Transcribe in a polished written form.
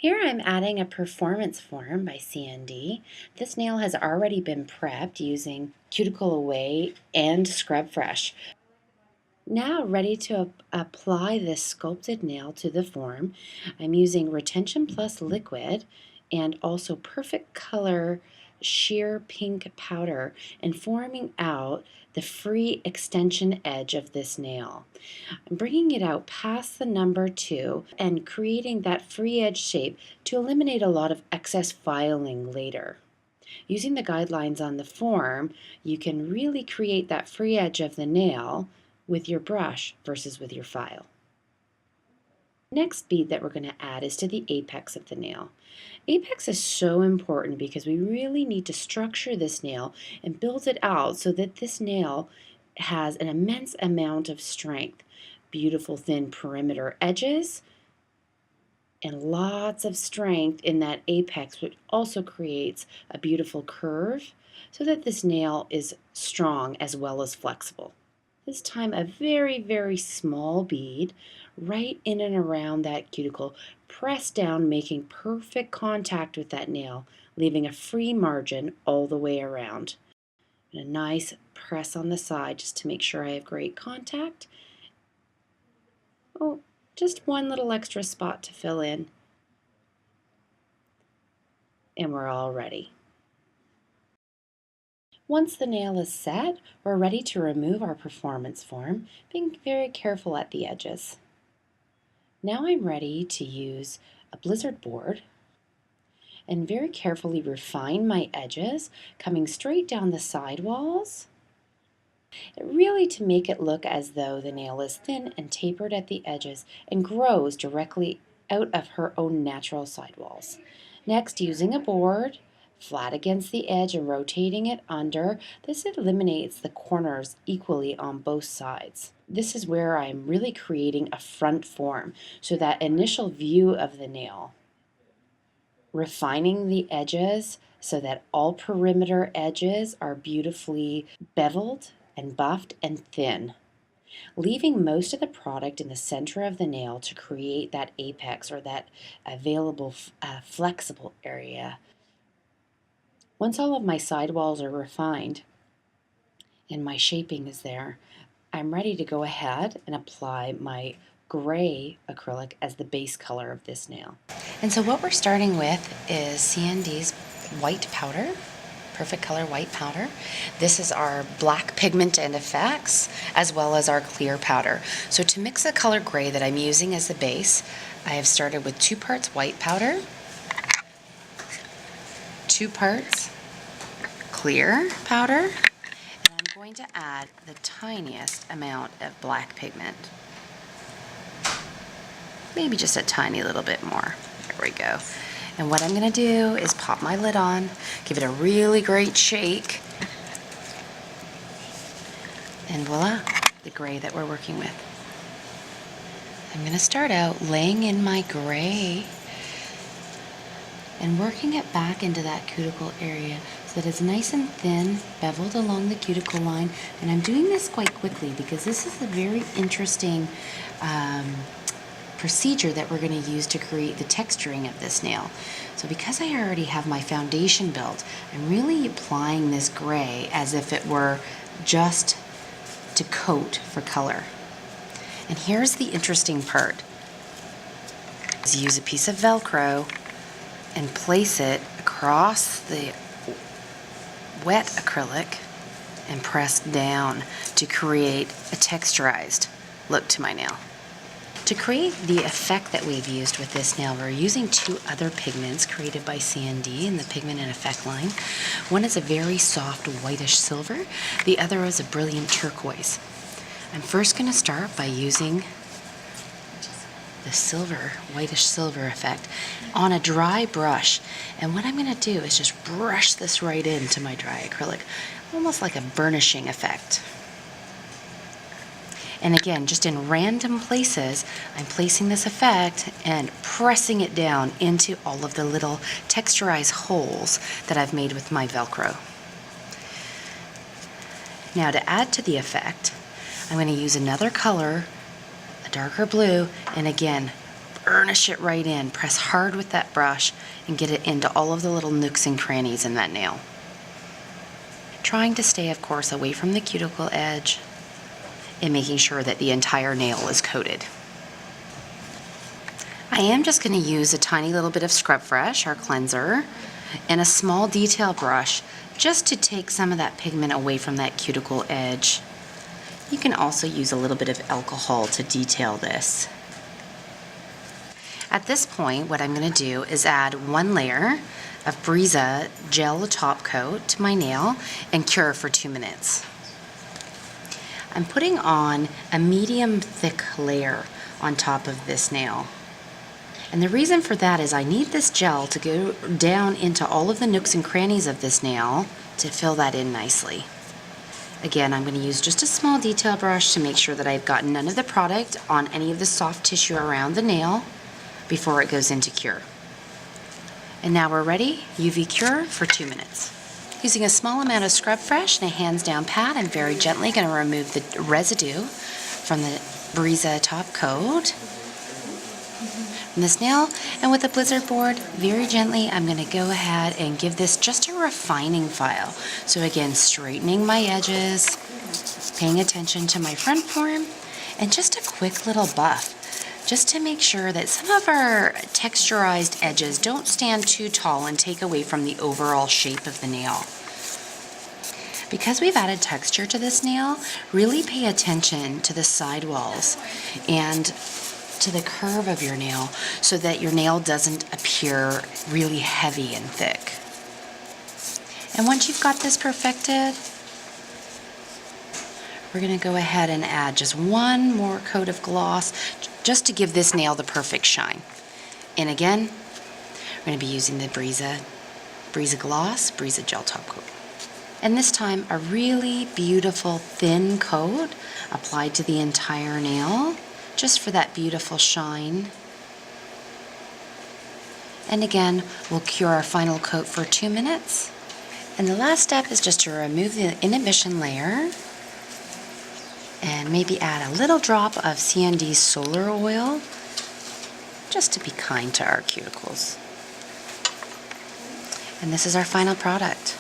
Here I'm adding a performance form by CND. This nail has already been prepped using Cuticle Away and Scrub Fresh. Now ready to apply this sculpted nail to the form, I'm using Retention Plus liquid and also Perfect Color sheer pink powder and forming out the free extension edge of this nail. I'm bringing it out past the number 2 and creating that free edge shape to eliminate a lot of excess filing later. Using the guidelines on the form, you can really create that free edge of the nail with your brush versus with your file. Next bead that we're going to add is to the apex of the nail. Apex is so important because we really need to structure this nail and build it out so that this nail has an immense amount of strength. Beautiful thin perimeter edges and lots of strength in that apex, which also creates a beautiful curve so that this nail is strong as well as flexible. This time a very, very small bead right in and around that cuticle. Press down, making perfect contact with that nail, leaving a free margin all the way around. And a nice press on the side just to make sure I have great contact. Oh, just one little extra spot to fill in. And we're all ready. Once the nail is set, we're ready to remove our performance form, being very careful at the edges. Now I'm ready to use a blizzard board and very carefully refine my edges, coming straight down the side walls, really to make it look as though the nail is thin and tapered at the edges and grows directly out of her own natural side walls. Next, using a board, flat against the edge and rotating it under, this eliminates the corners equally on both sides. This is where I'm really creating a front form, so that initial view of the nail. Refining the edges so that all perimeter edges are beautifully beveled and buffed and thin. Leaving most of the product in the center of the nail to create that apex or that available flexible area. Once all of my sidewalls are refined and my shaping is there, I'm ready to go ahead and apply my gray acrylic as the base color of this nail. And so what we're starting with is CND's white powder, Perfect Color white powder. This is our black pigment and effects, as well as our clear powder. So to mix the color gray that I'm using as the base, I have started with 2 parts white powder, 2 parts clear powder, and I'm going to add the tiniest amount of black pigment. Maybe just a tiny little bit more. There we go. And what I'm going to do is pop my lid on, give it a really great shake, and voila, the gray that we're working with. I'm going to start out laying in my gray and working it back into that cuticle area so that it's nice and thin, beveled along the cuticle line. And I'm doing this quite quickly because this is a very interesting procedure that we're going to use to create the texturing of this nail. So because I already have my foundation built, I'm really applying this gray as if it were just to coat for color. And here's the interesting part. Is use a piece of Velcro and place it across the wet acrylic and press down to create a texturized look to my nail. To create the effect that we've used with this nail, we're using 2 other pigments created by CND in the Pigment and Effect line. One is a very soft whitish silver, the other is a brilliant turquoise. I'm first going to start by using the silver, whitish silver effect on a dry brush. And what I'm going to do is just brush this right into my dry acrylic, almost like a burnishing effect. And again, just in random places, I'm placing this effect and pressing it down into all of the little texturized holes that I've made with my Velcro. Now to add to the effect, I'm going to use another color, a darker blue, and again, burnish it right in. Press hard with that brush and get it into all of the little nooks and crannies in that nail. Trying to stay, of course, away from the cuticle edge and making sure that the entire nail is coated. I am just going to use a tiny little bit of Scrub Fresh, our cleanser, and a small detail brush just to take some of that pigment away from that cuticle edge. You can also use a little bit of alcohol to detail this. At this point, what I'm going to do is add one layer of Brisa gel top coat to my nail and cure for 2 minutes. I'm putting on a medium thick layer on top of this nail. And the reason for that is I need this gel to go down into all of the nooks and crannies of this nail to fill that in nicely. Again, I'm going to use just a small detail brush to make sure that I've got none of the product on any of the soft tissue around the nail before it goes into cure. And now we're ready, UV cure for 2 minutes. Using a small amount of Scrub Fresh and a hands down pat, I'm very gently going to remove the residue from the Brisa top coat from this nail. And with the Blizzard board, very gently, I'm going to go ahead and give this just a refining file. So again, straightening my edges, paying attention to my front form, and just a quick little buff, just to make sure that some of our texturized edges don't stand too tall and take away from the overall shape of the nail. Because we've added texture to this nail, really pay attention to the sidewalls and to the curve of your nail so that your nail doesn't appear really heavy and thick. And once you've got this perfected, we're going to go ahead and add just one more coat of gloss just to give this nail the perfect shine. And again, we're going to be using the Brisa Gloss, Brisa Gel Top Coat. And this time, a really beautiful thin coat applied to the entire nail, just for that beautiful shine. And again, we'll cure our final coat for 2 minutes. And the last step is just to remove the inhibition layer and maybe add a little drop of CND solar oil just to be kind to our cuticles. And this is our final product.